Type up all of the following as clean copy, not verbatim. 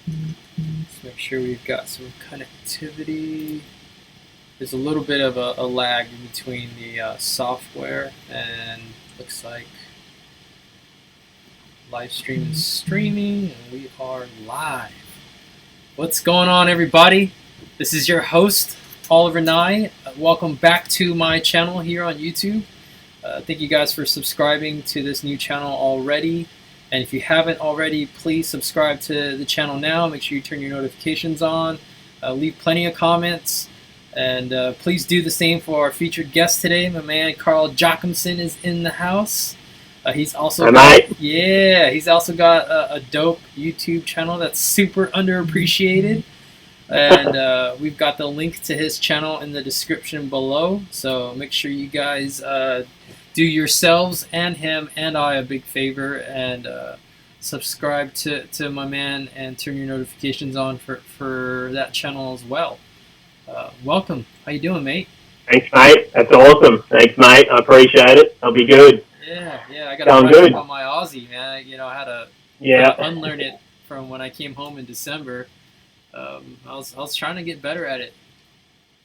Let's make sure we've got some connectivity. There's a little bit of a lag in between the software, and looks like live stream is streaming, and we are live. What's going on, everybody? This is your host, Oliver Nye. Welcome back to my channel here on YouTube. Thank you guys for subscribing to this new channel already. And if you haven't already, please subscribe to the channel now. Make sure you turn your notifications on. Leave plenty of comments. And please do the same for our featured guest today. My man Carl Jocumsen is in the house. He's also he's also got a dope YouTube channel that's super underappreciated. And we've got the link to his channel in the description below. So make sure you guys do yourselves and him and I a big favor and subscribe to my man and turn your notifications on for that channel as well. Welcome. How you doing, mate? Thanks, mate. That's awesome. Thanks, mate. I appreciate it. I'll be good. Yeah. I got to brush up on my Aussie, man. You know, I had to unlearn it from when I came home in December. I was trying to get better at it.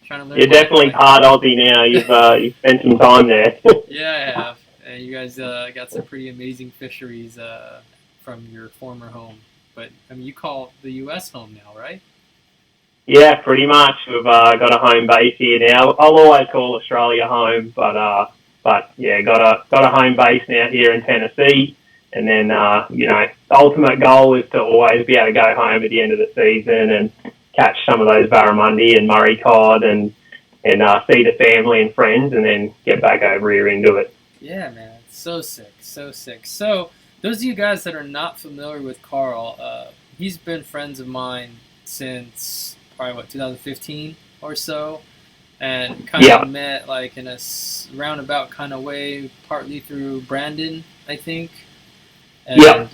Trying to learn. You're definitely part Aussie now. You've spent some time there. Yeah, I have. And you guys got some pretty amazing fisheries from your former home. But I mean, you call the U.S. home now, right? Yeah, pretty much. We've got a home base here now. I'll always call Australia home, but yeah, got a home base now here in Tennessee. And then the ultimate goal is to always be able to go home at the end of the season and catch some of those barramundi and Murray cod and see the family and friends and then get back over here into it. Yeah, man. It's so sick. So, those of you guys that are not familiar with Carl, he's been friends of mine since probably, 2015 or so. And kind of met like in a roundabout kind of way, partly through Brandon, I think. And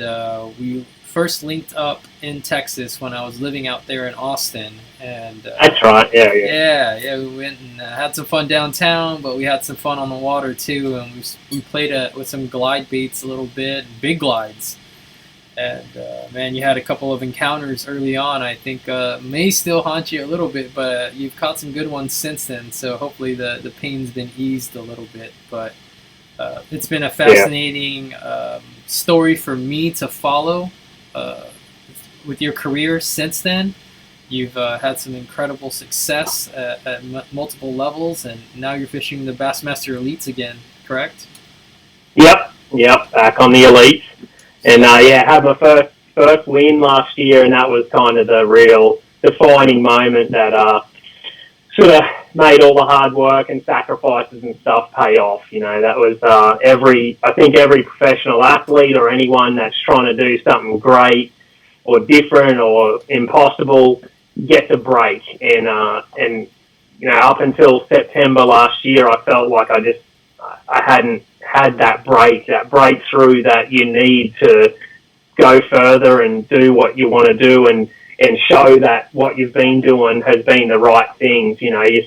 we first linked up in Texas when I was living out there in Austin. And that's right. Yeah. We went and had some fun downtown, but we had some fun on the water too. And we played with some glide baits a little bit, big glides. And man, you had a couple of encounters early on. I think may still haunt you a little bit, but you've caught some good ones since then. So hopefully the pain's been eased a little bit. But it's been a fascinating story for me to follow with your career since then. You've had some incredible success at multiple levels, and now you're fishing the Bassmaster Elites again, correct? Yep. Back on the Elites. And had my first win last year, and that was kind of the real defining moment that sort of made all the hard work and sacrifices and stuff pay off. You know, that was I think every professional athlete or anyone that's trying to do something great or different or impossible gets a break. And up until September last year, I felt like I hadn't had that breakthrough that you need to go further and do what you want to do and show that what you've been doing has been the right things. You know, you're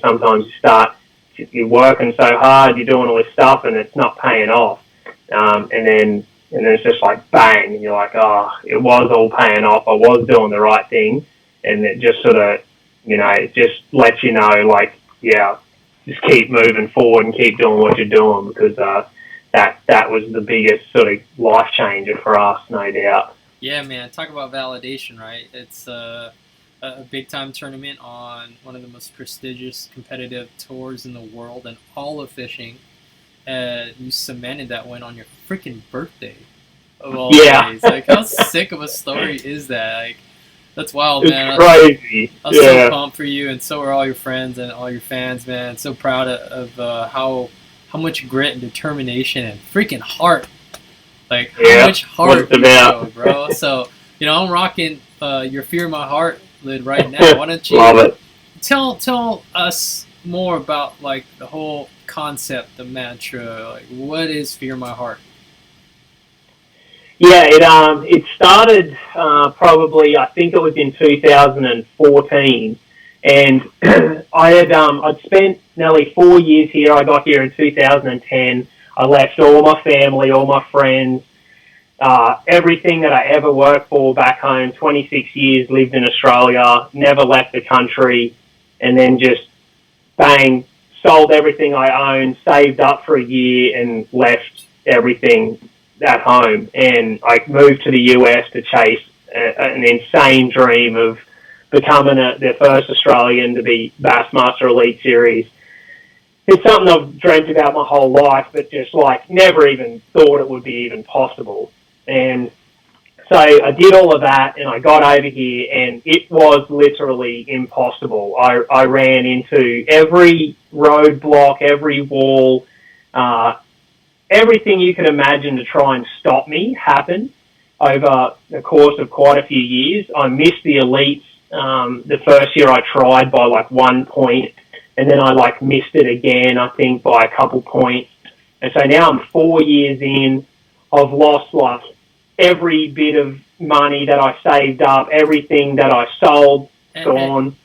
working so hard, you're doing all this stuff and it's not paying off. And then it's just like bang, and you're like, oh, it was all paying off. I was doing the right thing. And it just sort of, it just lets you know, like, yeah, just keep moving forward and keep doing what you're doing because that was the biggest sort of life changer for us, no doubt. Yeah, man. Talk about validation, right? It's a big-time tournament on one of the most prestigious competitive tours in the world and all of fishing. You cemented that win on your freaking birthday of all days. Like, how sick of a story is that? Like, that's wild, man. It's crazy. I was so pumped for you, and so are all your friends and all your fans, man. So proud of how much grit and determination and freaking heart. Like, how much heart you show, bro. So, I'm rocking your Fear My Heart lid right now. Why don't you tell us more about, like, the whole concept, the mantra. Like, what is Fear My Heart? Yeah, it started probably, I think it was in 2014, and I'd spent nearly 4 years here. I got here in 2010. I left all my family, all my friends, Everything that I ever worked for back home, 26 years, lived in Australia, never left the country, and then just bang, sold everything I owned, saved up for a year, and left everything at home. And I moved to the US to chase an insane dream of becoming the first Australian to be Bassmaster Elite Series. It's something I've dreamt about my whole life, but just like never even thought it would be even possible. And so I did all of that, and I got over here, and it was literally impossible. I ran into every roadblock, every wall, everything you could imagine to try and stop me happened over the course of quite a few years. I missed the elites the first year I tried by like 1 point, and then I like missed it again, I think, by a couple points. And so now I'm 4 years in. I've lost like every bit of money that I saved up, everything that I sold, gone.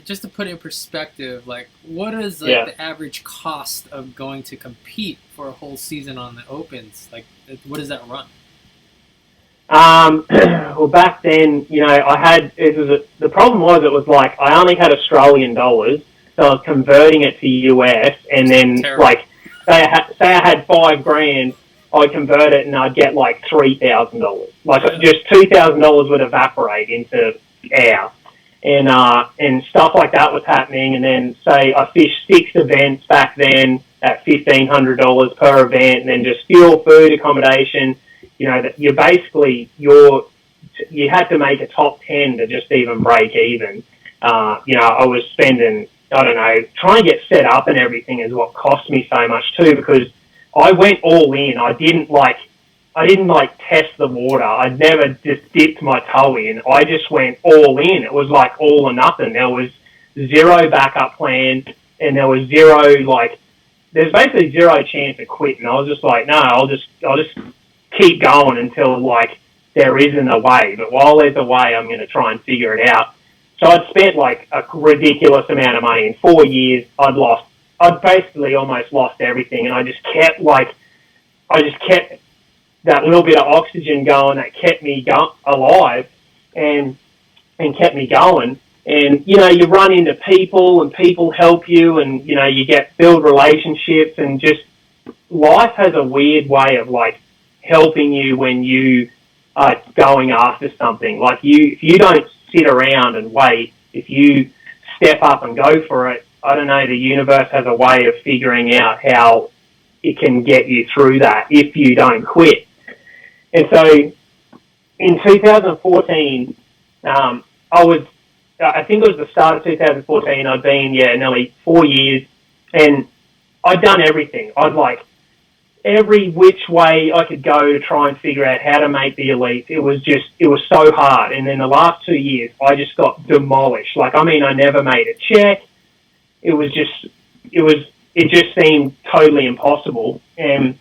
Just to put it in perspective, like, what is like the average cost of going to compete for a whole season on the Opens? Like, what does that run? Well, back then, you know, the problem was it was like I only had Australian dollars, so I was converting it to US, and then like say I had $5,000, I'd convert it and I'd get like $3,000. Like just $2,000 would evaporate into air, and stuff like that was happening. And then say I fished 6 events back then at $1,500 per event, and then just fuel, food, accommodation. You know, that you had to make a top 10 to just even break even. You know, I was spending, I don't know, trying to get set up and everything is what cost me so much too, because I went all in. I didn't test the water. I never just dipped my toe in. I just went all in. It was like all or nothing. There was zero backup plan, and there was there's basically zero chance of quitting. I was just like, no, I'll just keep going until like there isn't a way. But while there's a way, I'm going to try and figure it out. So I'd spent like a ridiculous amount of money in 4 years. I'd basically almost lost everything, and I just kept that little bit of oxygen going that kept me alive and kept me going. And, you know, you run into people and people help you, and, you know, you build relationships, and just life has a weird way of like helping you when you are going after something. Like if you don't sit around and wait, if you step up and go for it, I don't know, the universe has a way of figuring out how it can get you through that if you don't quit. And so in 2014, I think it was the start of 2014, I'd been, nearly 4 years, and I'd done everything. I'd like every which way I could go to try and figure out how to make the elite. It was so hard. And then the last 2 years, I just got demolished. Like, I mean, I never made a check. It just seemed totally impossible. And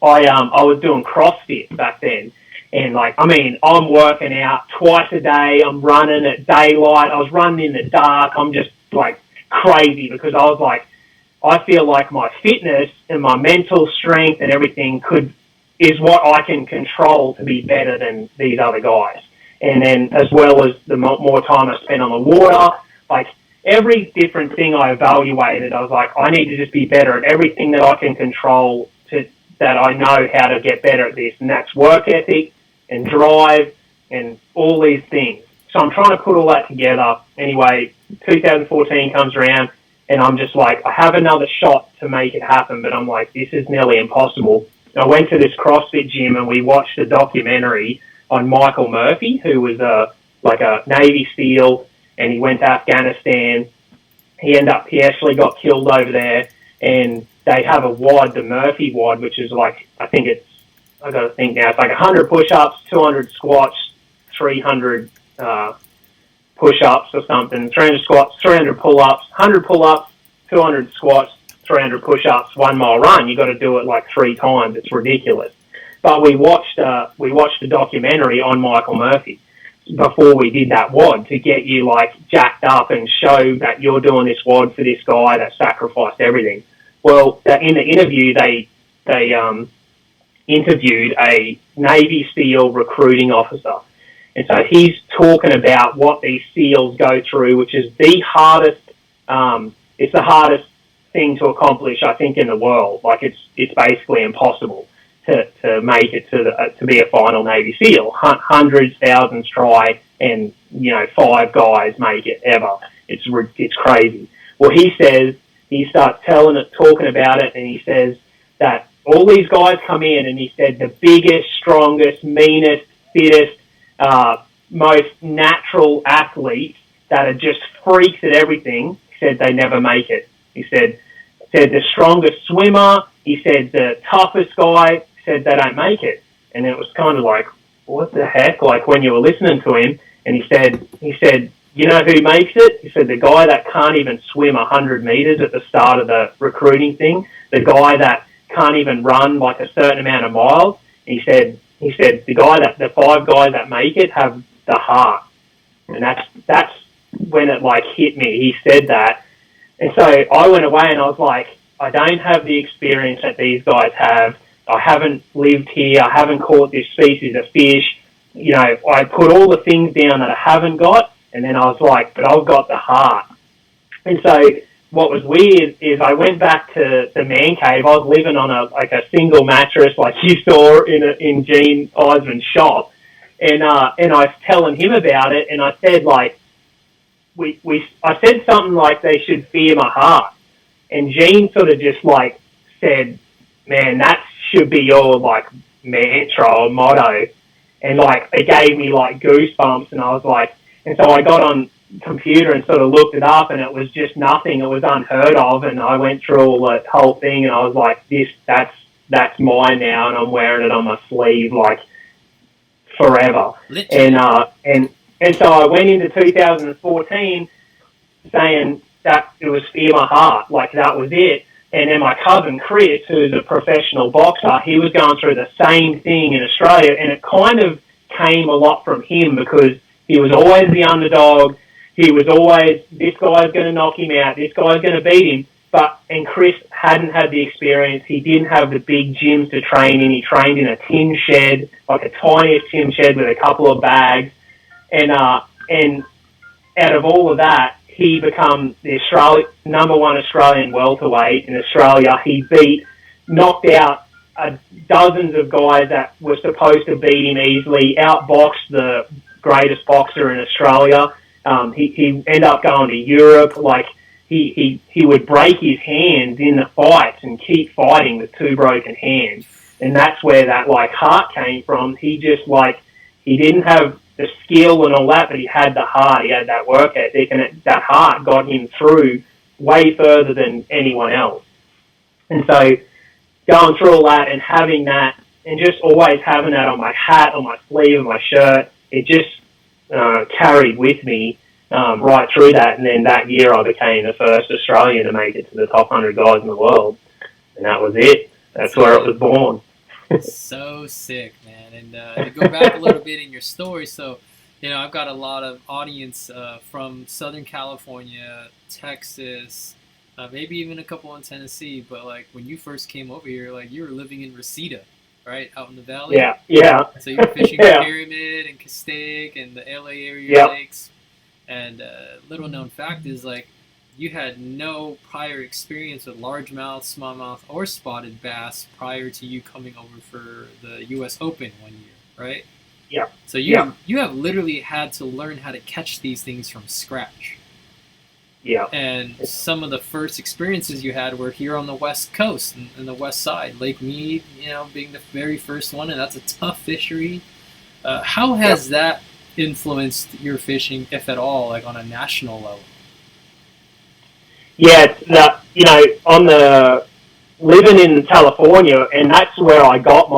I was doing CrossFit back then. And like, I mean, I'm working out twice a day. I'm running at daylight. I was running in the dark. I'm just like crazy, because I was like, I feel like my fitness and my mental strength and everything is what I can control to be better than these other guys. And then as well as the more time I spent on the water, like every different thing I evaluated, I was like, I need to just be better at everything that I can control, that I know how to get better at this. And that's work ethic and drive and all these things. So I'm trying to put all that together. Anyway, 2014 comes around, and I'm just like, I have another shot to make it happen, but I'm like, this is nearly impossible. I went to this CrossFit gym, and we watched a documentary on Michael Murphy, who was a Navy SEAL, and he went to Afghanistan. He actually got killed over there, and they have a WOD, the Murphy WOD, which is like, I got to think now, it's like 100 push-ups, 200 squats, 300 push-ups or something, 300 squats, 300 pull-ups, 100 pull-ups, 200 squats, 300 push-ups, 1 mile run. You got to do it like 3 times. It's ridiculous. But we watched a documentary on Michael Murphy before we did that WOD to get you like jacked up and show that you're doing this WOD for this guy that sacrificed everything. Well, in the interview, they interviewed a Navy SEAL recruiting officer. And so he's talking about what these SEALs go through, which is the hardest, it's the hardest thing to accomplish, I think, in the world. Like, it's basically impossible to make it to be a final Navy SEAL. Hundreds, thousands try, and 5 guys make it ever. It's crazy. Well, he starts talking about it, and he says that all these guys come in, and he said the biggest, strongest, meanest, fittest, most natural athletes that are just freaks at everything, he said they never make it. He said the strongest swimmer, he said the toughest guy, said they don't make it. And it was kind of like, what the heck? Like, when you were listening to him, and he said, you know who makes it? He said the guy that can't even swim 100 meters at the start of the recruiting thing, the guy that can't even run like a certain amount of miles. He said the 5 guys that make it have the heart. And that's when it like hit me. He said that. And so I went away and I was like, I don't have the experience that these guys have. I haven't lived here. I haven't caught this species of fish. I put all the things down that I haven't got, and then I was like, but I've got the heart. And so what was weird is I went back to the man cave. I was living on a single mattress like you saw in Gene Eisman's shop. And I was telling him about it, and I said, like, I said something like they should fear my heart. And Gene sort of just, like, said, man, that should be your, like, mantra or motto. And, like, it gave me, like, goosebumps, and I was like, and so I got on computer and sort of looked it up, and it was just nothing. It was unheard of, and I went through all the whole thing, and I was like, that's mine now, and I'm wearing it on my sleeve, like, forever. And so I went into 2014 saying that it was fear my heart, like that was it. And then my cousin Chris, who's a professional boxer, he was going through the same thing in Australia, and it kind of came a lot from him because he was always the underdog. He was always, this guy's going to knock him out, this guy's going to beat him. And Chris hadn't had the experience. He didn't have the big gyms to train in. He trained in a tin shed, like a tiniest tin shed with a couple of bags. And out of all of that, he became the number 1 Australian welterweight in Australia. He knocked out dozens of guys that were supposed to beat him easily, outboxed the greatest boxer in Australia. He ended up going to Europe. Like, he would break his hands in the fights and keep fighting with 2 broken hands. And that's where that, like, heart came from. He just, like, he didn't have the skill and all that, but he had the heart. He had that work ethic, and that heart got him through way further than anyone else. And so going through all that and having that, and just always having that on my hat, on my sleeve, on my shirt, it just carried with me right through that. And then that year I became the first Australian to make it to the top 100 guys in the world. And that was it. That's where it was born. So sick, man. And to go back a little bit in your story, so, I've got a lot of audience from Southern California, Texas, maybe even a couple in Tennessee. But, like, when you first came over here, like, you were living in Reseda, right, out in the valley? Yeah. So you were fishing Pyramid and Castaic and the LA area lakes. And little known fact is, like, you had no prior experience with largemouth, smallmouth, or spotted bass prior to you coming over for the U.S. Open one year, right? Yeah. So you have literally had to learn how to catch these things from scratch. Yeah. And some of the first experiences you had were here on the West Coast, in the West Side. Lake Mead, being the very first one, and that's a tough fishery. How has that influenced your fishing, if at all, like on a national level? Yeah, living in California, and that's where I got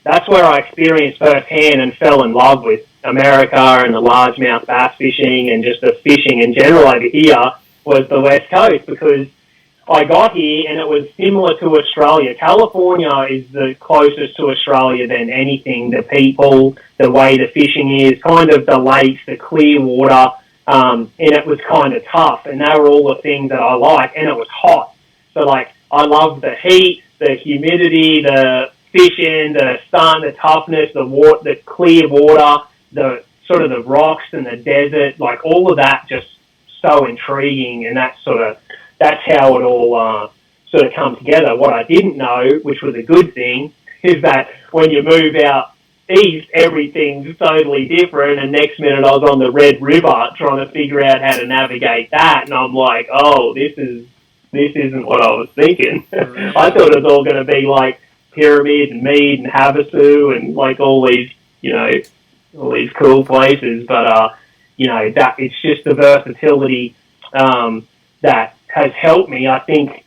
that's where I experienced firsthand and fell in love with America and the largemouth bass fishing and just the fishing in general over here was the West Coast, because I got here and it was similar to Australia. California is the closest to Australia than anything. The people, the way the fishing is, kind of the lakes, the clear water, and it was kind of tough, and they were all the things that I like, and it was hot. So, like, I loved the heat, the humidity, the fishing, the sun, the toughness, the water, the clear water, the sort of the rocks and the desert, like all of that just so intriguing, and that's how it all sort of come together. What I didn't know, which was a good thing, is that when you move out east, everything's totally different, and next minute I was on the Red River trying to figure out how to navigate that, and I'm like, oh, this isn't what I was thinking. I thought it was all going to be like Pyramid and Mead and Havasu and like all these cool places, but that it's just the versatility that has helped me. I think,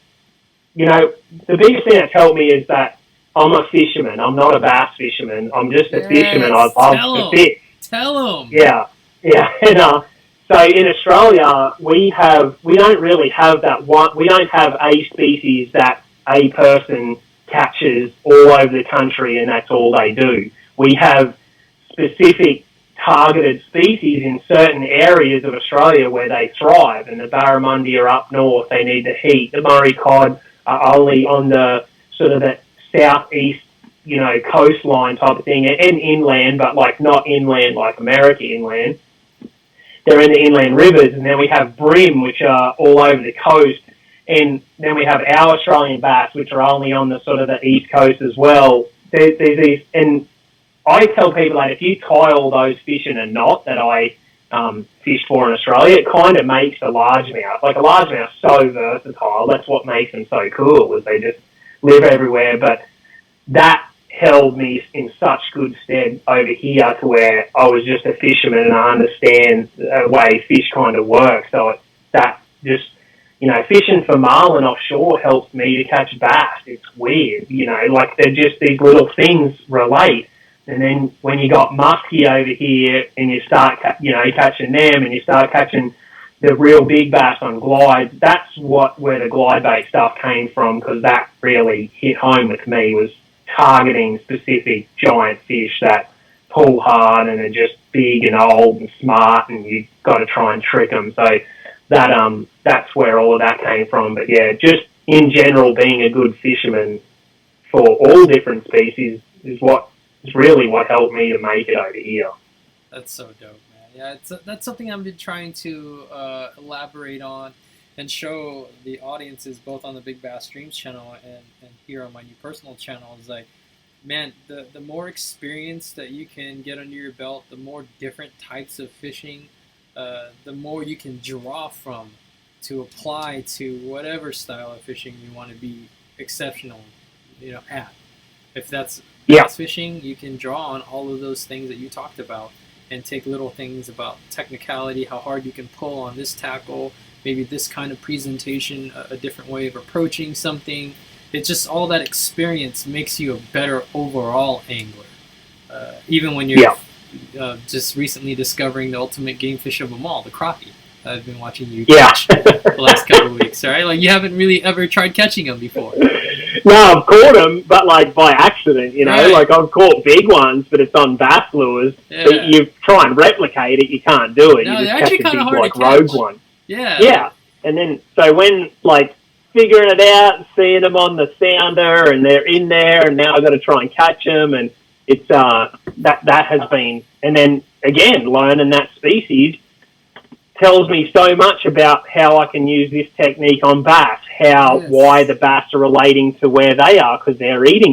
the biggest thing that's helped me is that I'm a fisherman. I'm not a bass fisherman. I'm just a fisherman. I love to fish. Tell them. Yeah. And so in Australia, we don't really have that one. We don't have a species that a person catches all over the country and that's all they do. We have specific targeted species in certain areas of Australia where they thrive, and the barramundi are up north. They need the heat. The Murray cod are only on the sort of the southeast, coastline type of thing, and inland, but like not inland like America inland. They're in the inland rivers, and then we have bream, which are all over the coast, and then we have our Australian bass, which are only on the sort of the east coast as well. There's these, and I tell people that if you tie all those fish in a knot that I fish for in Australia, it kind of makes a largemouth. Like a largemouth so versatile. That's what makes them so cool, is they just live everywhere. But that held me in such good stead over here to where I was just a fisherman and I understand the way fish kind of work. So that just, fishing for marlin offshore helps me to catch bass. It's weird, like they're just these little things relate. And then when you got muskie over here and you start, catching them and you start catching the real big bass on glides, that's where the glide bait stuff came from, because that really hit home with me, was targeting specific giant fish that pull hard and are just big and old and smart, and you've got to try and trick them. So that's where all of that came from. But yeah, just in general, being a good fisherman for all different species is really what helped me to make it over here. That's so dope, man. Yeah, that's something I've been trying to elaborate on and show the audiences, both on the BigBassDreams channel and here on my new personal channel, is like, man, the more experience that you can get under your belt, the more different types of fishing, the more you can draw from to apply to whatever style of fishing you want to be exceptional, at. If that's bass fishing, you can draw on all of those things that you talked about and take little things about technicality, how hard you can pull on this tackle, maybe this kind of presentation, a different way of approaching something. It's just all that experience makes you a better overall angler. Even when you're just recently discovering the ultimate game fish of them all, the crappie. I've been watching you catch the last couple of weeks, right? Like, you haven't really ever tried catching them before. No, I've caught them, but like by accident, Right. Like I've caught big ones, but it's on bass lures. Yeah. But you try and replicate it, you can't do it. No, you they're just actually catch a kind of big, hard to rogue catch. one. Yeah. Yeah, and then so when figuring it out, seeing them on the sounder, and they're in there, and now I've got to try and catch them, and it's that has been, and then again learning that species tells me so much about how I can use this technique on bass, why the bass are relating to where they are because they're eating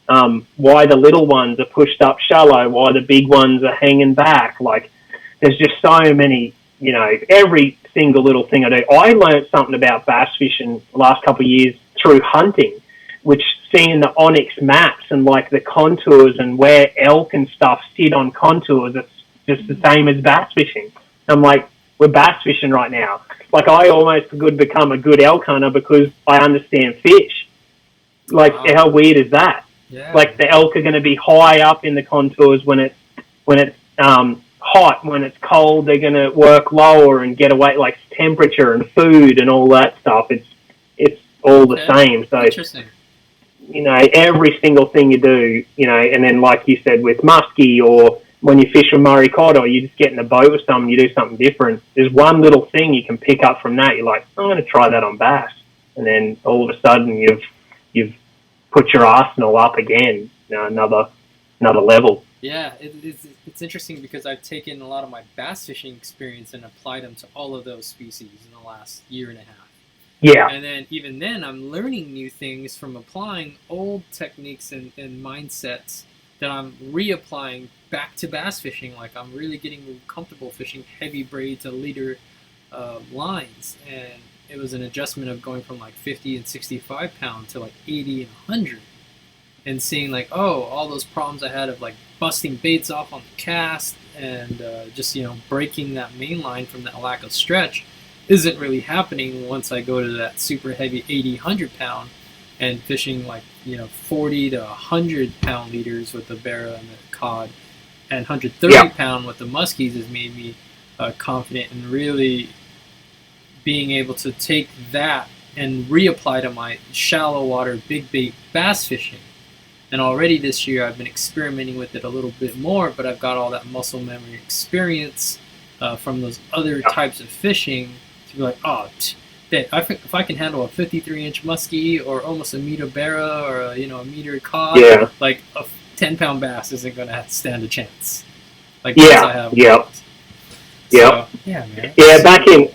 them, why the little ones are pushed up shallow, why the big ones are hanging back. Like, there's just so many, every single little thing I do. I learned something about bass fishing the last couple of years through hunting, which seeing the onyx maps and the contours and where elk and stuff sit on contours, it's just the same as bass fishing. I'm like, we're bass fishing right now. Like, I almost could become a good elk hunter because I understand fish. Like, how weird is that? Yeah. Like, the elk are going to be high up in the contours when it's hot. When it's cold, they're going to work lower and get away, like temperature and food and all that stuff. It's all the same. So, interesting. Every single thing you do, and then like you said with muskie, or when you fish with Murray cod, or you just get in a boat with someone, you do something different. There's one little thing you can pick up from that. You're like, I'm going to try that on bass, and then all of a sudden you've put your arsenal up again. another level. Yeah, it's interesting because I've taken a lot of my bass fishing experience and applied them to all of those species in the last year and a half. Yeah. And then even then, I'm learning new things from applying old techniques and mindsets that I'm reapplying back to bass fishing. Like I'm really getting comfortable fishing heavy braid to leader lines, and it was an adjustment of going from like 50 and 65 pound to like 80 and 100, and seeing like, oh, all those problems I had of like busting baits off on the cast and just breaking that main line from that lack of stretch isn't really happening once I go to that super heavy 80, 100 pound and fishing like 40 to 100 pound leaders with the Barra and the cod, and 130 pound with the muskies has made me confident in really being able to take that and reapply to my shallow water big bait bass fishing. And already this year I've been experimenting with it a little bit more, but I've got all that muscle memory experience from those other types of fishing to be like, oh, if I can handle a 53-inch muskie or almost a meter Barra or a meter cod, like a 10-pound bass isn't going to stand a chance. Like I have. Yep. So, yeah, man. Yeah, back in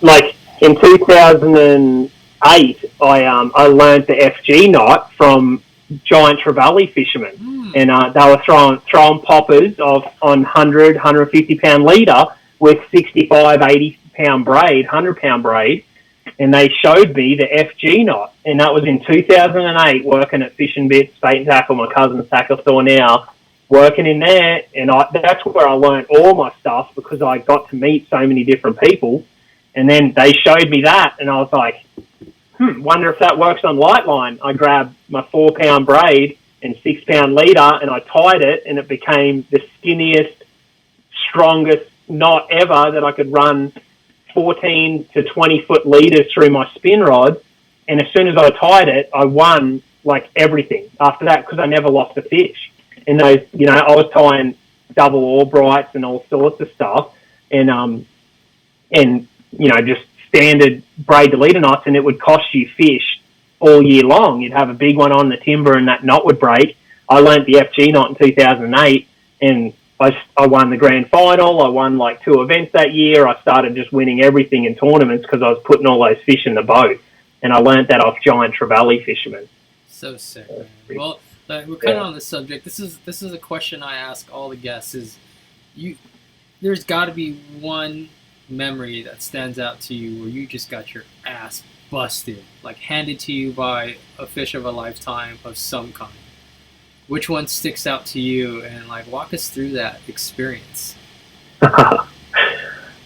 2008, I learned the FG knot from giant trevally fishermen, and they were throwing poppers on 100, 150 pound leader with 65, 80 pound braid, 100 pound braid, and they showed me the FG knot, and that was in 2008, working at Fish and Bits, Bait and Tackle, my cousin's tackle store now, working in there, and that's where I learned all my stuff because I got to meet so many different people, and then they showed me that, and I was like, wonder if that works on light line. I grabbed my 4-pound braid and 6-pound leader, and I tied it, and it became the skinniest, strongest knot ever that I could run 14 to 20 foot leaders through my spin rod. And as soon as I tied it, I won like everything after that because I never lost a fish. And those, I was tying double Albrights and all sorts of stuff, and just standard braid to leader knots, and it would cost you fish all year long. You'd have a big one on the timber and that knot would break. I learnt the FG knot in 2008, and I won the grand final. I won like 2 events that year. I started just winning everything in tournaments because I was putting all those fish in the boat, and I learnt that off giant trevally fishermen. So sick, man. Well, we're kind of on this subject. This is a question I ask all the guests: there's got to be one memory that stands out to you where you just got your ass busted, like handed to you by a fish of a lifetime of some kind. Which one sticks out to you, and like walk us through that experience?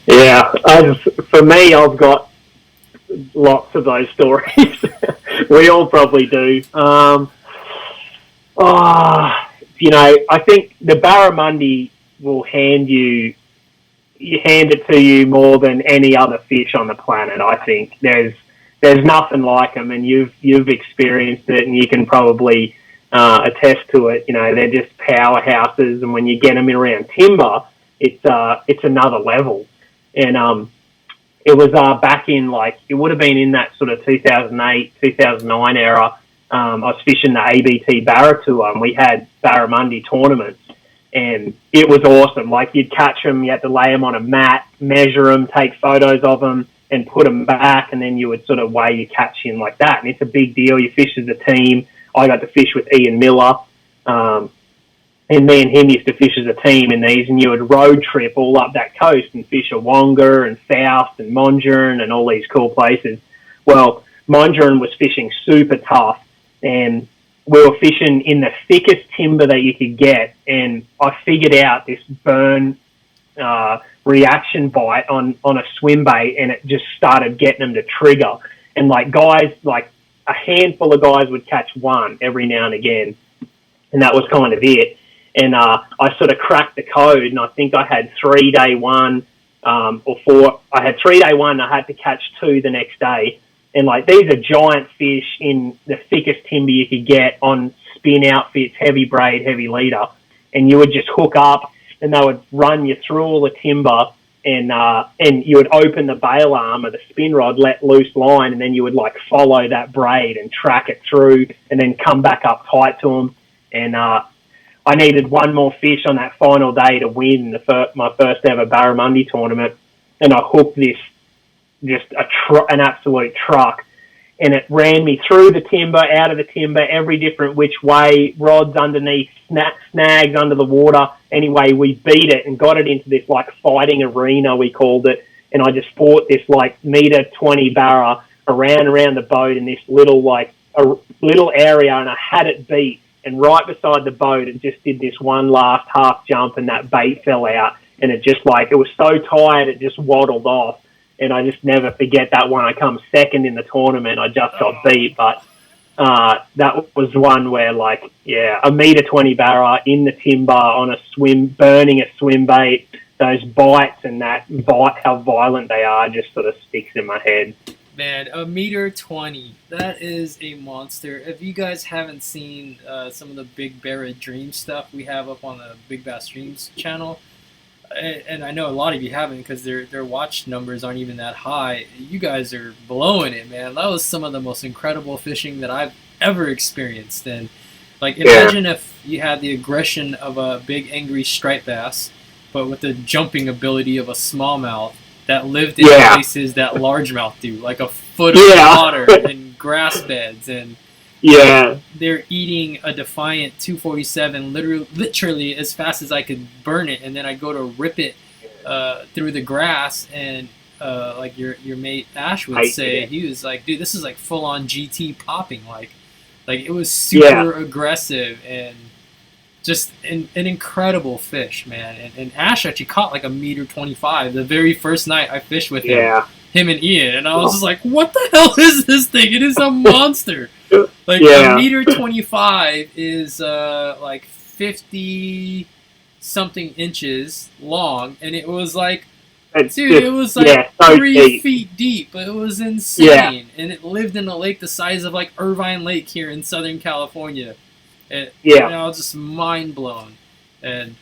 Yeah, for me, I've got lots of those stories. We all probably do. I think the barramundi will hand it to you more than any other fish on the planet. I think there's nothing like them, and you've experienced it, and you can probably attest to it. They're just powerhouses, and when you get them in around timber, it's another level. And it was back in it would have been in that sort of 2008, 2009 era. I was fishing the ABT Barra Tour, and we had barramundi tournaments. And it was awesome. Like, you'd catch them, you had to lay them on a mat, measure them, take photos of them, and put them back, and then you would sort of weigh your catch in like that. And it's a big deal. You fish as a team. I got to fish with Ian Miller, and me and him used to fish as a team in these, and you would road trip all up that coast and fish a Wonga and South and Mondrian and all these cool places. Well, Mondrian was fishing super tough, and we were fishing in the thickest timber that you could get, and I figured out this burn reaction bite on a Swimbait, and it just started getting them to trigger. And guys, a handful of guys would catch one every now and again, and that was kind of it. And I sort of cracked the code, and I think I had 3-day one or 4. I had 3-day one, and I had to catch 2 the next day. And these are giant fish in the thickest timber you could get on spin outfits, heavy braid, heavy leader. And you would just hook up, and they would run you through all the timber, and you would open the bail arm of the spin rod, let loose line, and then you would follow that braid and track it through, and then come back up tight to them. And I needed one more fish on that final day to win my first ever barramundi tournament, and I hooked this an absolute truck, and it ran me through the timber, out of the timber, every different which way, rods underneath, snags under the water. Anyway, we beat it and got it into this like fighting arena, we called it, and I just fought this like meter 20 barra around the boat in this little little area, and I had it beat. And right beside the boat, it just did this one last half jump, and that bait fell out. And it just it was so tired, it just waddled off. And I just never forget that one. I come second in the tournament. I just got beat, but that was one where, a meter 20 barra in the timber on burning a swim bait. Those bites and how violent they are just sort of sticks in my head. Man, a meter 20. That is a monster. If you guys haven't seen some of the BigBassDreams stuff we have up on the BigBassDreams channel, and I know a lot of you haven't because their watch numbers aren't even that high, you guys are blowing it, man. That was some of the most incredible fishing that I've ever experienced. And imagine if you had the aggression of a big angry striped bass, but with the jumping ability of a smallmouth that lived in places that largemouth do, like a foot of water and grass beds, and they're eating a Defiant 247 literally as fast as I could burn it, and then I go to rip it through the grass, and like your mate Ash would say, he was like, dude, this is like full on GT popping, like it was super aggressive and just an incredible fish, man. And Ash actually caught like a meter 25 the very first night I fished with him and Ian, and I was just like, what the hell is this thing? It is a monster. A meter 25 is like 50 something inches long, and it was like, it was like 3 feet deep, but it was insane. And it lived in a lake the size of like Irvine Lake here in Southern California. And I was just mind blown, and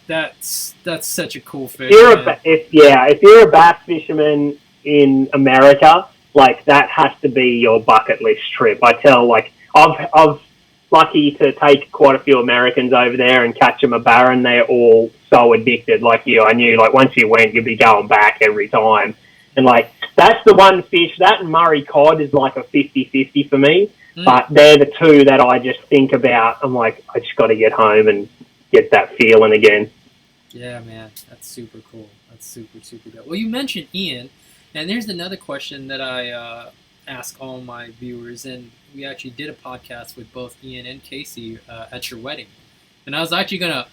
that's such a cool fish. If you're a bass fisherman in America, that has to be your bucket list trip. I tell, I've lucky to take quite a few Americans over there and catch them a barra, and they're all so addicted. Like you, I knew once you went, you'd be going back every time. And that's the one fish, that and Murray cod is like a 50-50 for me. But they're the two that I just think about. I'm like, I just got to get home and get that feeling again. Yeah, man. That's super cool. That's super, super good. Well, you mentioned Ian, and there's another question that I ask all my viewers, and we actually did a podcast with both Ian and Casey at your wedding. And I was actually going to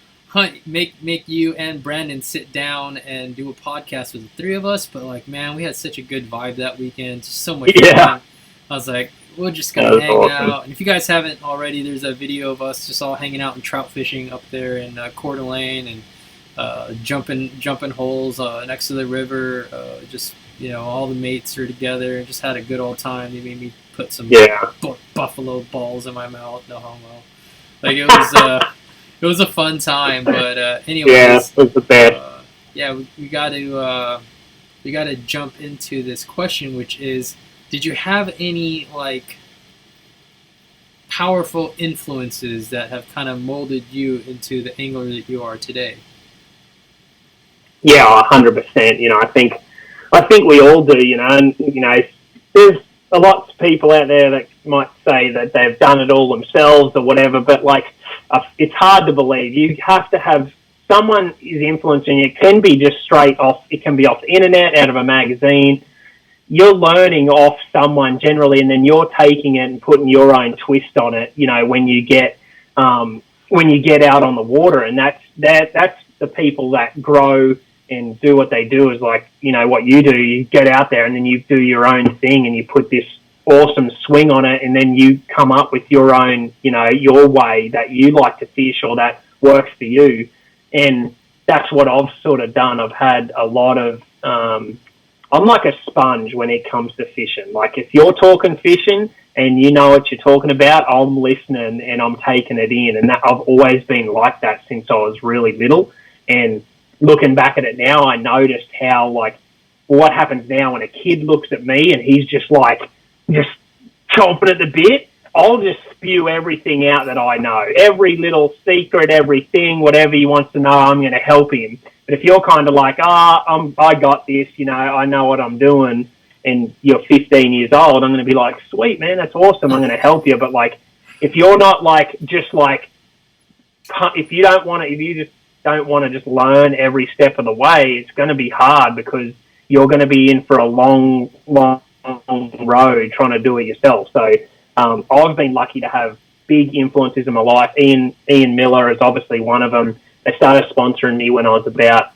make you and Brandon sit down and do a podcast with the three of us, but man, we had such a good vibe that weekend. Just so much fun. I was like, we're just going to hang out. And if you guys haven't already, there's a video of us just all hanging out and trout fishing up there in Coeur d'Alene, and jumping holes next to the river. Just, all the mates are together and just had a good old time. They made me put some buffalo balls in my mouth. No homo. It was a fun time. But anyways, it was the best. We got to jump into this question, which is, did you have any powerful influences that have kind of molded you into the angler that you are today? Yeah, 100%. I think we all do. And there's a lot of people out there that might say that they've done it all themselves or whatever, but it's hard to believe. You have to have someone is influencing you. It can be just straight off. It can be off the internet, out of a magazine. You're learning off someone generally, and then you're taking it and putting your own twist on it. When you get out on the water, and that's the people that grow and do what they do. Is what you do. You get out there and then you do your own thing, and you put this awesome swing on it, and then you come up with your own, your way that you like to fish or that works for you. And that's what I've sort of done. I've had a lot of. I'm like a sponge when it comes to fishing. If you're talking fishing and you know what you're talking about, I'm listening and I'm taking it in. And I've always been like that since I was really little. And looking back at it now, I noticed how, what happens now when a kid looks at me and he's just chomping at the bit. I'll just spew everything out that I know. Every little secret, everything, whatever he wants to know, I'm going to help him. But if you're kind of like, I got this, I know what I'm doing, and you're 15 years old, I'm going to be like, sweet, man, that's awesome. I'm going to help you. But, like, if you're not, like, just, like, if you just don't want to just learn every step of the way, it's going to be hard because you're going to be in for a long, long road trying to do it yourself. So I've been lucky to have big influences in my life. Ian Miller is obviously one of them. They started sponsoring me when I was about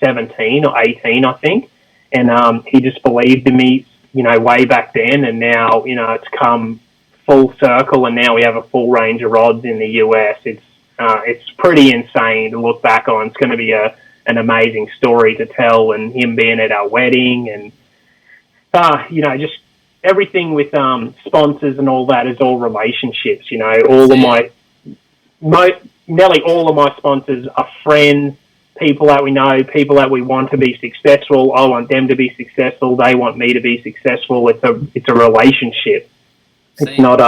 17 or 18, I think. And he just believed in me, way back then. And now, it's come full circle, and now we have a full range of rods in the US. It's pretty insane to look back on. It's going to be an amazing story to tell, and him being at our wedding, and just everything with sponsors and all that is all relationships. Nearly all of my sponsors are friends, people that we know, people that we want to be successful. I want them to be successful. They want me to be successful. It's a relationship. Same. It's not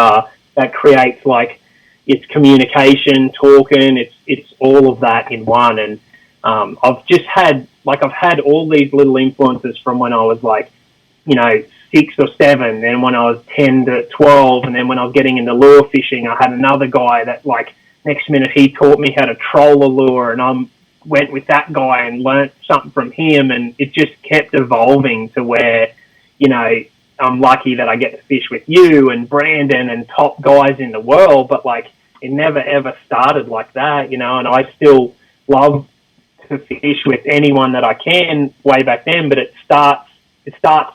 that creates, like, it's communication, talking. It's all of that in one. And I've had all these little influences from when I was, like, 6 or 7, then when I was 10 to 12, and then when I was getting into lure fishing, I had another guy that, like, next minute he taught me how to troll a lure, and I went with that guy and learnt something from him, and it just kept evolving to where, I'm lucky that I get to fish with you and Brandon and top guys in the world, but, like, it never ever started like that, and I still love to fish with anyone that I can way back then, but it starts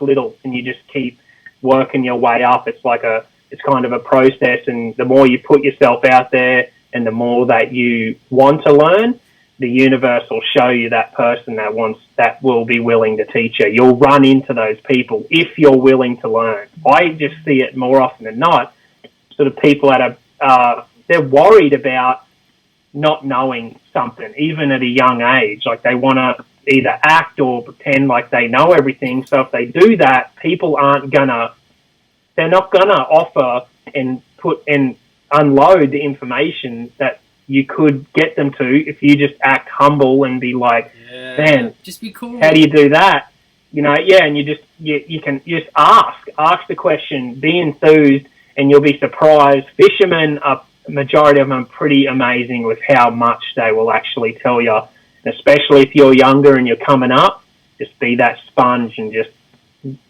little, and you just keep working your way up. It's kind of a process, and the more you put yourself out there and the more that you want to learn, the universe will show you that person that will be willing to teach you. You'll run into those people if you're willing to learn. I just see it more often than not, sort of people that are, they're worried about not knowing something, even at a young age. Like, they want to either act or pretend like they know everything. So if they do that, people they're not gonna offer and put and unload the information that you could get them to if you just act humble and be like, man, just be cool. How do you do that? And you can just ask the question, be enthused, and you'll be surprised. Fishermen majority of them are pretty amazing with how much they will actually tell you. Especially if you're younger and you're coming up, just be that sponge and just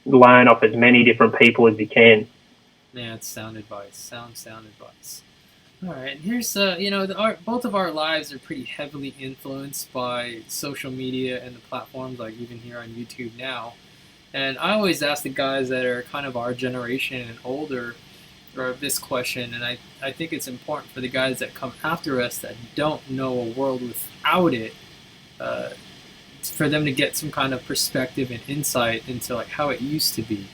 learn off as many different people as you can. Yeah, it's sound advice. Sound advice. All right, here's both of our lives are pretty heavily influenced by social media and the platforms, like even here on YouTube now. And I always ask the guys that are kind of our generation and older this question, and I think it's important for the guys that come after us that don't know a world without it, for them to get some kind of perspective and insight into, like, how it used to be,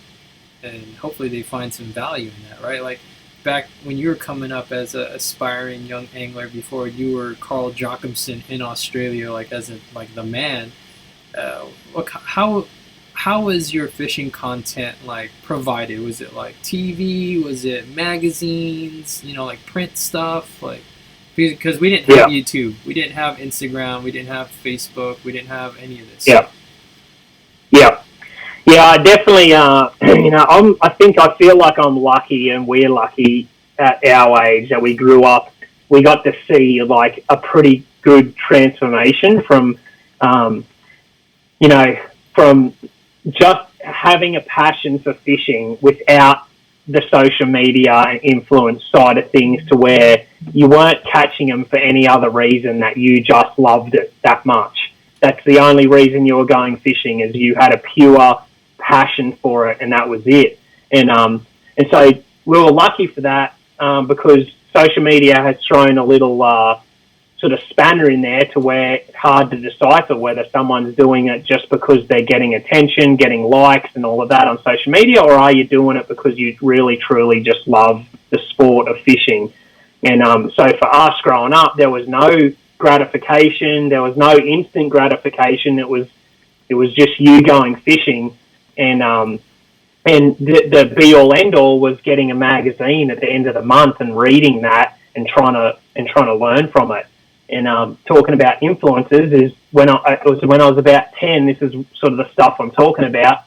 and hopefully they find some value in that, right? Like, back when you were coming up as an aspiring young angler, before you were Carl Jocumsen in Australia, like, as the man, how was your fishing content, like, provided? Was it like TV? Was it magazines? Like print stuff? Like, because we didn't have YouTube, we didn't have Instagram, we didn't have Facebook, we didn't have any of this. I definitely. I feel like I'm lucky, and we're lucky at our age that we grew up. We got to see, like, a pretty good transformation from just having a passion for fishing without the social media and influence side of things, to where you weren't catching them for any other reason that you just loved it that much. That's the only reason you were going fishing, is you had a pure passion for it, and that was it. And so we were lucky for that, because social media has thrown a little sort of spanner in there, to where it's hard to decipher whether someone's doing it just because they're getting attention, getting likes and all of that on social media, or are you doing it because you really, truly just love the sport of fishing. And so for us growing up, there was no gratification, there was no instant gratification. It was just you going fishing, and And the be all end all was getting a magazine at the end of the month and reading that and trying to learn from it. And talking about influences is when I was about 10. This is sort of the stuff I'm talking about.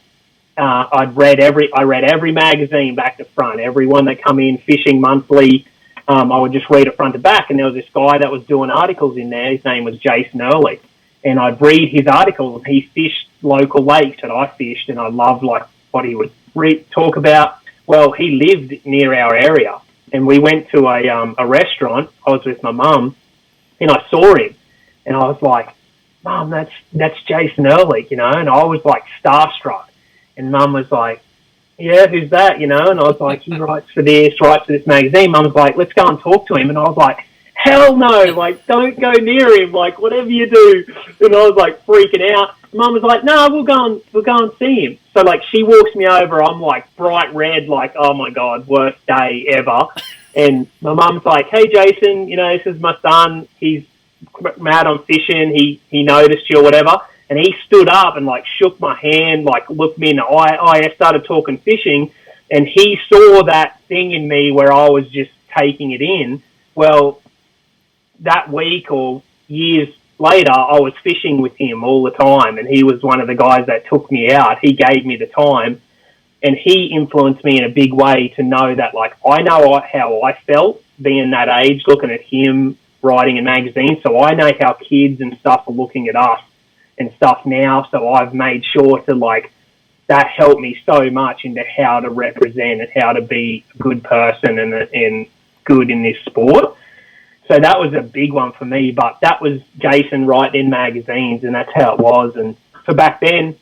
I read every magazine back to front, every one that come in, Fishing Monthly. I would just read it front to back, and there was this guy that was doing articles in there. His name was Jason Early, and I'd read his articles. He fished local lakes that I fished, and I loved like what he would talk about. Well, he lived near our area, and we went to a restaurant. I was with my mum, and I saw him, and I was like, "Mum, that's Jason Early," you know. And I was like starstruck, and Mum was like, "Yeah, who's that?" You know. And I was like, "He writes for this magazine." Mum was like, "Let's go and talk to him," and I was like, "Hell no, like, don't go near him, like, whatever you do." And I was like freaking out. Mum was like, "No, we'll go and see him." So like, she walks me over. I'm like bright red, like, oh my God, worst day ever. And my mum's like, "Hey Jason, you know, this is my son. He's mad on fishing. He noticed you or whatever." And he stood up and like shook my hand, like looked me in the eye. I started talking fishing, and he saw that thing in me where I was just taking it in. Well, that week or years later, I was fishing with him all the time, and he was one of the guys that took me out. He gave me the time, and he influenced me in a big way to know that, like, I know how I felt being that age, looking at him writing in magazines, so I know how kids and stuff are looking at us and stuff now, so I've made sure to, like, that helped me so much into how to represent and how to be a good person and good in this sport. So that was a big one for me, but that was Jason writing in magazines, and that's how it was. And so back then,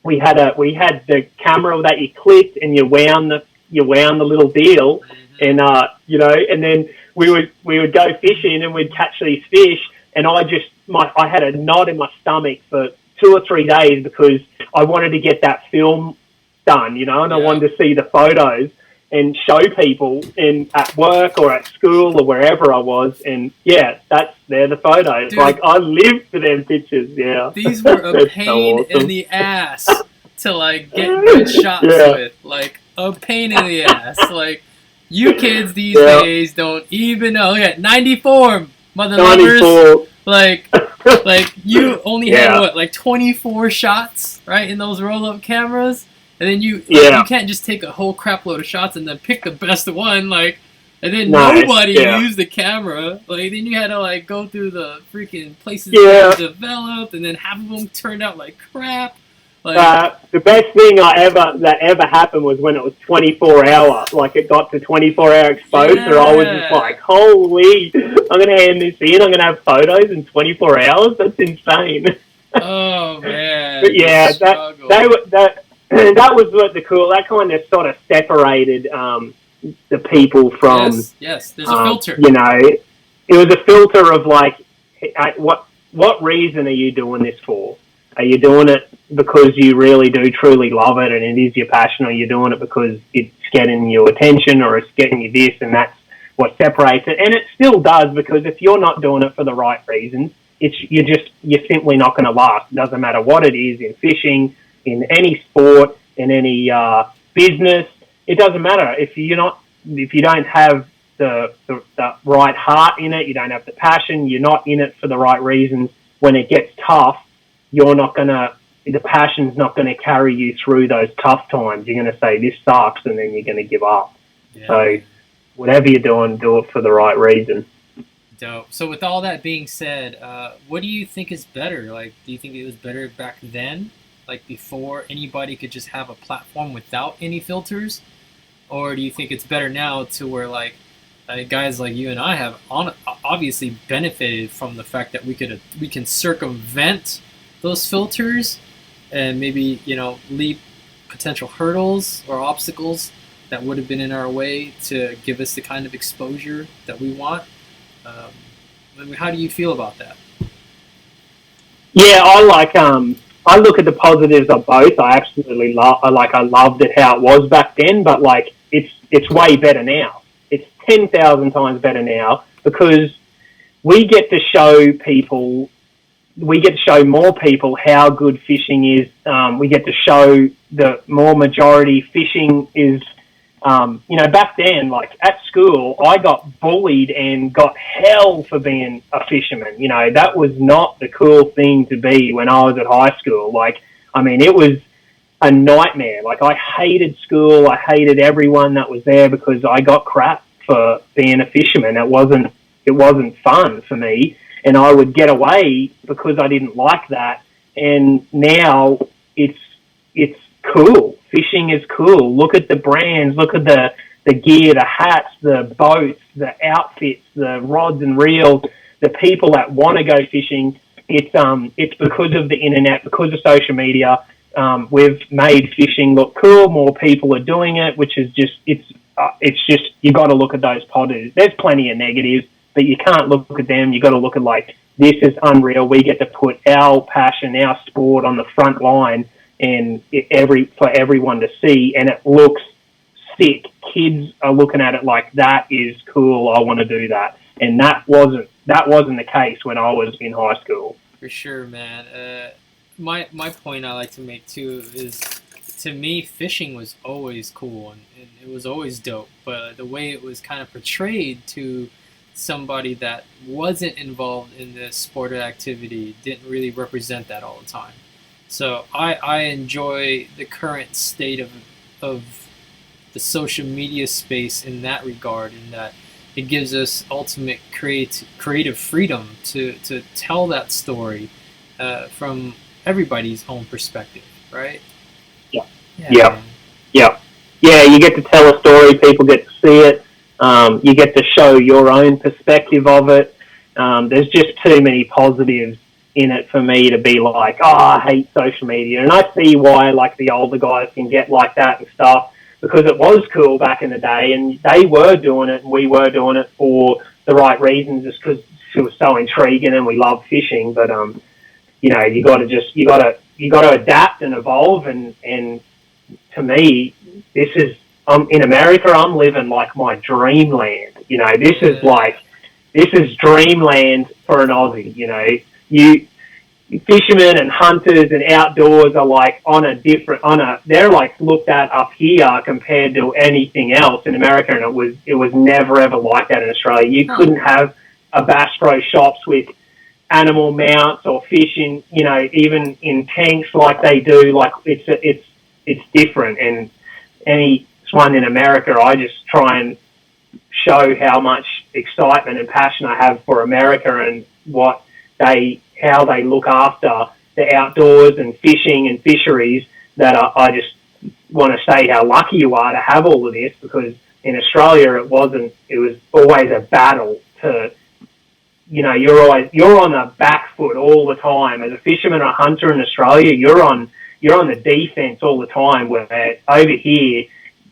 we had the camera that you clicked and you wound the little deal, and you know, and then we would go fishing and we'd catch these fish, and I had a knot in my stomach for 2 or 3 days because I wanted to get that film done, you know, and I wanted to see the photos and show people at work or at school or wherever I was. And yeah, they're the photos. Dude, like, I lived for them pictures. Yeah, these were a pain so awesome. In the ass to like get good shots with. Like, a pain in the ass. Like, you kids these days don't even know. Look at 94, mother 94. Lovers. Like you only had what, like 24 shots, right, in those roll-up cameras. And then you can't just take a whole crap load of shots and then pick the best one, like, and then nobody used the camera. Like, then you had to like go through the freaking places that developed, and then half of them turned out like crap. Like, the best thing that ever happened was when it was 24 hour. Like, it got to 24-hour exposure. I was just like, holy! I'm gonna hand this in. I'm gonna have photos in 24 hours. That's insane. Oh man! But yeah, that was what that kind of sort of separated the people from. Yes, there's a filter. You know, it was a filter of like, what reason are you doing this for? Are you doing it because you really do truly love it and it is your passion, or are you doing it because it's getting you attention or it's getting you this, and that's what separates it? And it still does, because if you're not doing it for the right reasons, you're simply not going to last. It doesn't matter what it is, in fishing, in any sport, in any business. It doesn't matter if you don't have the right heart in it, you don't have the passion, you're not in it for the right reasons. When it gets tough, the passion's not gonna carry you through those tough times. You're gonna say, this sucks, and then you're gonna give up. Yeah. So whatever you're doing, do it for the right reason. Dope. So with all that being said, what do you think is better? Like, do you think it was better back then, like before anybody could just have a platform without any filters? Or do you think it's better now to where like guys like you and I have obviously benefited from the fact that we can circumvent those filters and maybe, you know, leap potential hurdles or obstacles that would have been in our way to give us the kind of exposure that we want? How do you feel about that? Yeah, I look at the positives of both. I absolutely I loved it how it was back then, but like it's way better now. It's 10,000 times better now, because we get to show more people how good fishing is. We get to show the more majority fishing is, back then, like at school, I got bullied and got hell for being a fisherman. That was not the cool thing to be when I was at high school. Like, I mean, it was a nightmare. Like, I hated school. I hated everyone that was there because I got crap for being a fisherman. It wasn't fun for me, and I would get away because I didn't like that. And now it's cool. Fishing is cool. Look at the brands. Look at the gear, the hats, the boats, the outfits, the rods and reels, the people that want to go fishing. It's because of the internet, because of social media. We've made fishing look cool. More people are doing it, which is just you got to look at those positives. There's plenty of negatives, but you can't look at them. You got to look at, like, this is unreal. We get to put our passion, our sport on the front line, and for everyone to see, and it looks sick. Kids are looking at it like, that is cool. I want to do that, and that wasn't the case when I was in high school. For sure, man. My point I like to make too is, to me, fishing was always cool and it was always dope, but the way it was kind of portrayed to somebody that wasn't involved in this sport or activity didn't really represent that all the time. So I enjoy the current state of the social media space in that regard, in that it gives us ultimate creative freedom to tell that story from everybody's own perspective, right? Yeah. You get to tell a story, people get to see it, you get to show your own perspective of it. There's just too many positives in it for me to be like, I hate social media. And I see why, like, the older guys can get like that and stuff, because it was cool back in the day, and they were doing it, and we were doing it for the right reasons, just because it was so intriguing and we love fishing. But you got to adapt and evolve, and to me, this is, in America, I'm living like my dreamland. This is dreamland for an Aussie. Fishermen and hunters and outdoors are like they're like looked at up here compared to anything else in America, and it was never ever like that in Australia. You couldn't have a Bass Pro Shops with animal mounts or fishing, even in tanks like they do. Like, it's different, and any one in America, I just try and show how much excitement and passion I have for America and how they look after the outdoors and fishing and fisheries. That I just want to say how lucky you are to have all of this, because in Australia it was always a battle to, you're on the back foot all the time. As a fisherman or hunter in Australia, you're on the defense all the time, where over here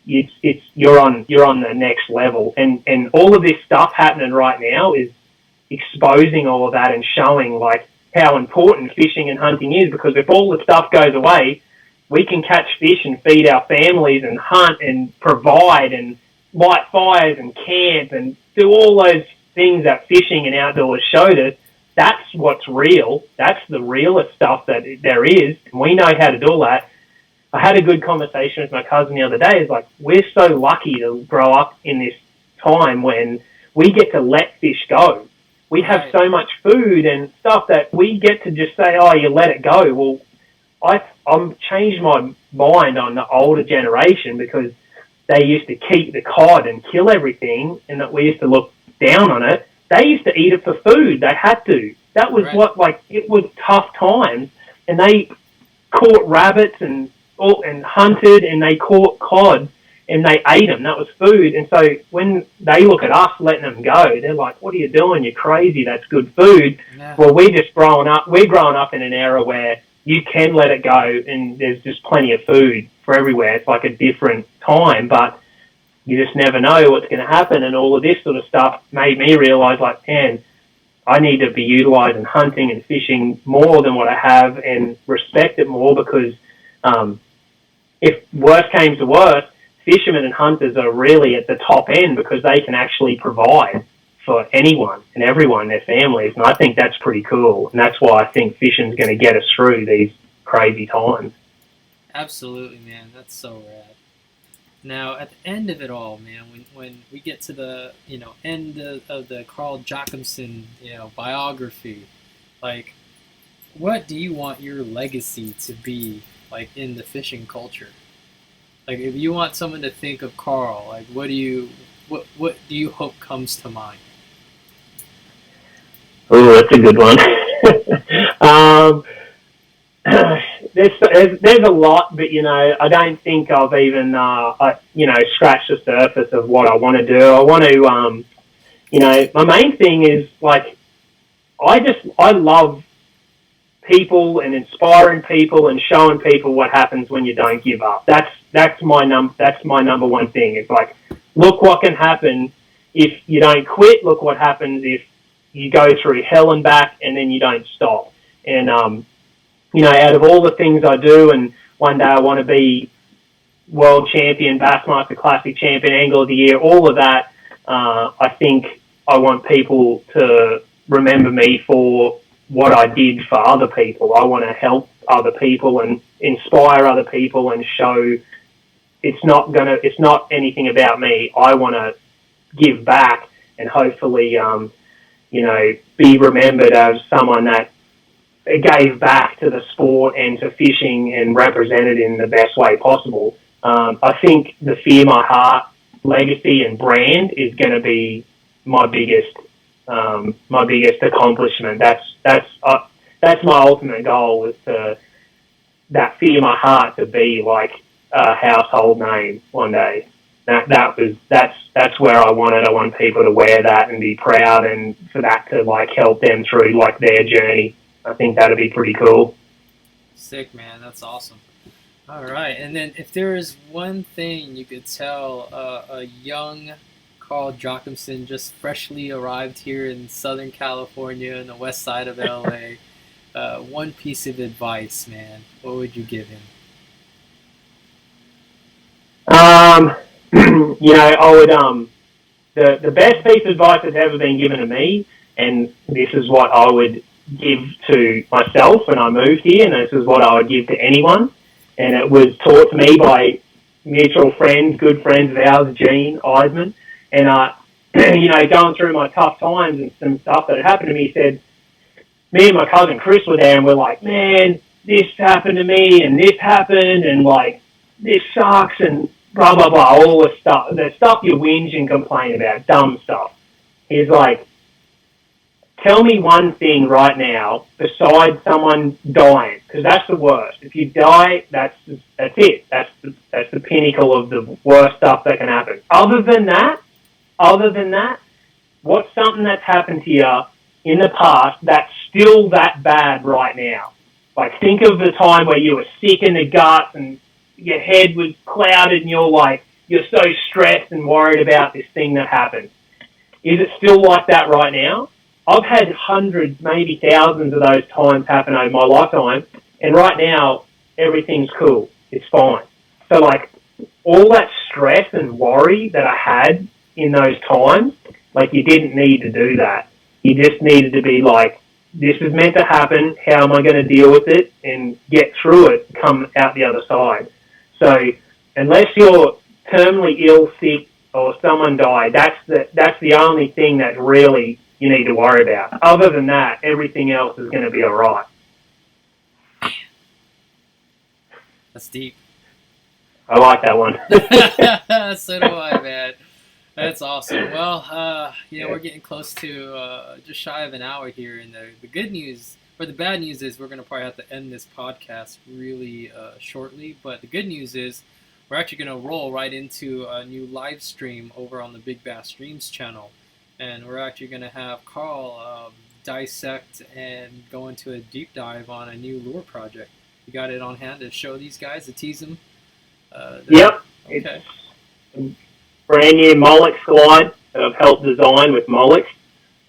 you're on the next level, and all of this stuff happening right now is exposing all of that and showing, like, how important fishing and hunting is, because if all the stuff goes away, we can catch fish and feed our families and hunt and provide and light fires and camp and do all those things that fishing and outdoors showed us. That's what's real. That's the realest stuff that there is, and we know how to do all that. I had a good conversation with my cousin the other day. It's like, we're so lucky to grow up in this time when we get to let fish go. We have so much food and stuff that we get to just say, oh, you let it go. Well, I'm changed my mind on the older generation, because they used to keep the cod and kill everything, and that we used to look down on it. They used to eat it for food. They had to. That was it was tough times, and they caught rabbits and hunted, and they caught cod, and they ate them. That was food. And so when they look at us letting them go, they're like, what are you doing? You're crazy. That's good food. Yeah. Well, we're growing up in an era where you can let it go, and there's just plenty of food for everywhere. It's like a different time, but you just never know what's going to happen. And all of this sort of stuff made me realize, like, man, I need to be utilizing hunting and fishing more than what I have, and respect it more, because if worse came to worse, fishermen and hunters are really at the top end, because they can actually provide for anyone and everyone, their families. And I think that's pretty cool. And that's why I think fishing's going to get us through these crazy times. Absolutely, man. That's so rad. Now, at the end of it all, man, when we get to the end of the Carl Jocumsen biography, like, what do you want your legacy to be like in the fishing culture? Like, if you want someone to think of Carl, like, what do you hope comes to mind? Oh, that's a good one. um, there's a lot, but I don't think I've even scratched the surface of what I want to do. I want to my main thing is like I love people and inspiring people and showing people what happens when you don't give up. That's my number one thing. It's like, look what can happen if you don't quit. Look what happens if you go through hell and back and then you don't stop. And out of all the things I do, and one day I want to be world champion, Bassmaster Classic champion, Angler of the Year, all of that. I think I want people to remember me for what I did for other people. I want to help other people and inspire other people and show it's not anything about me. I want to give back and hopefully, be remembered as someone that gave back to the sport and to fishing and represented in the best way possible. I think the Fear My Heart legacy and brand is going to be my biggest accomplishment. That's my ultimate goal, is to that Fear My Heart to be like a household name one day. That's where I want it. I want people to wear that and be proud, and for that to like help them through like their journey. I think that'd be pretty cool. Sick, man. That's awesome. All right, and then if there is one thing you could tell a young Carl Jocumsen, just freshly arrived here in Southern California in the west side of LA, one piece of advice, man, what would you give him? I would the best piece of advice that's ever been given to me, and this is what I would give to myself when I moved here, and this is what I would give to anyone. And it was taught to me by mutual friends, good friends of ours, Gene Eisman. And, going through my tough times and some stuff that had happened to me, he said, me and my cousin Chris were there and we're like, man, this happened to me and this happened and like, this sucks and blah, blah, blah, all the stuff you whinge and complain about, dumb stuff. He's like, tell me one thing right now besides someone dying, because that's the worst. If you die, that's it. That's the pinnacle of the worst stuff that can happen. Other than that, what's something that's happened to you in the past that's still that bad right now? Like, think of the time where you were sick in the guts and your head was clouded and you're so stressed and worried about this thing that happened. Is it still like that right now? I've had hundreds, maybe thousands of those times happen over my lifetime, and right now, everything's cool. It's fine. So, like, all that stress and worry that I had in those times, like, you didn't need to do that. You just needed to be like, this is meant to happen. How am I going to deal with it and get through it, come out the other side? So, unless you're terminally ill, sick, or someone died, that's the only thing that really you need to worry about. Other than that, everything else is going to be all right. That's deep. I like that one. So do I, man. That's awesome. Well, we're getting close to just shy of an hour here, and the good news, or the bad news is we're going to probably have to end this podcast really shortly, but the good news is we're actually going to roll right into a new live stream over on the BigBassDreams channel. And we're actually going to have Carl dissect and go into a deep dive on a new lure project. You got it on hand to show these guys, to tease them? Yep. Okay. It's brand new Molex glide that I've helped design with Molex.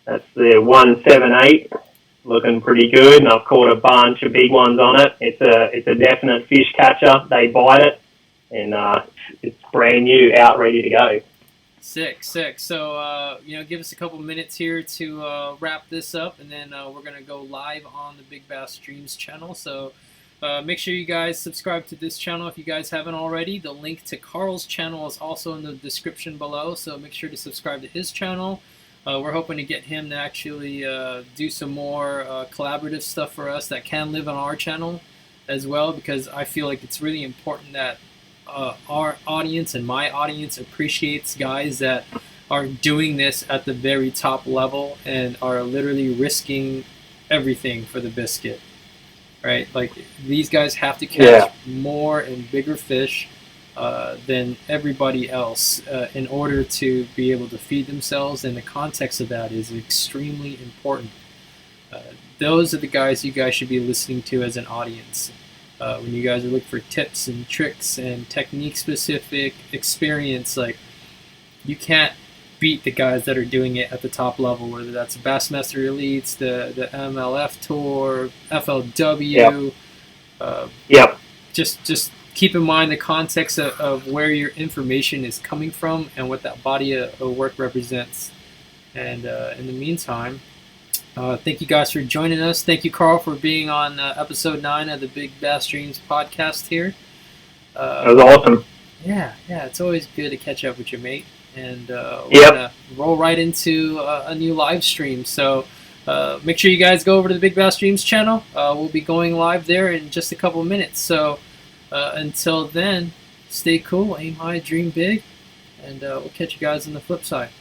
That's the 178. Looking pretty good, and I've caught a bunch of big ones on it. It's a definite fish catcher. They bite it, and it's brand new, out, ready to go. Sick. So, give us a couple minutes here to wrap this up, and then we're going to go live on the BigBassDreams channel. So, Make sure you guys subscribe to this channel if you guys haven't already. The link to Carl's channel is also in the description below, so make sure to subscribe to his channel. We're hoping to get him to actually do some more collaborative stuff for us that can live on our channel as well, because I feel like it's really important that our audience and my audience appreciates guys that are doing this at the very top level and are literally risking everything for the biscuit. Right, like these guys have to catch more and bigger fish than everybody else in order to be able to feed themselves, and the context of that is extremely important. Those are the guys you guys should be listening to as an audience. When you guys are looking for tips and tricks and technique-specific experience, like you can't beat the guys that are doing it at the top level, whether that's Bassmaster Elites, the MLF Tour, FLW. Just keep in mind the context of where your information is coming from and what that body of work represents. And in the meantime, thank you guys for joining us. Thank you, Carl, for being on episode 9 of the BigBassDreams podcast here. That was awesome. Yeah, it's always good to catch up with your mate. And we're going to roll right into a new live stream. So make sure you guys go over to the BigBassDreams channel. We'll be going live there in just a couple of minutes. So until then, stay cool, aim high, dream big, and we'll catch you guys on the flip side.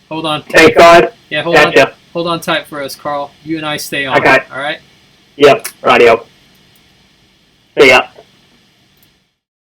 Hold on. Thank God. Yeah, hold on tight for us, Carl. You and I stay on. Okay. All right? Yep, radio. See ya.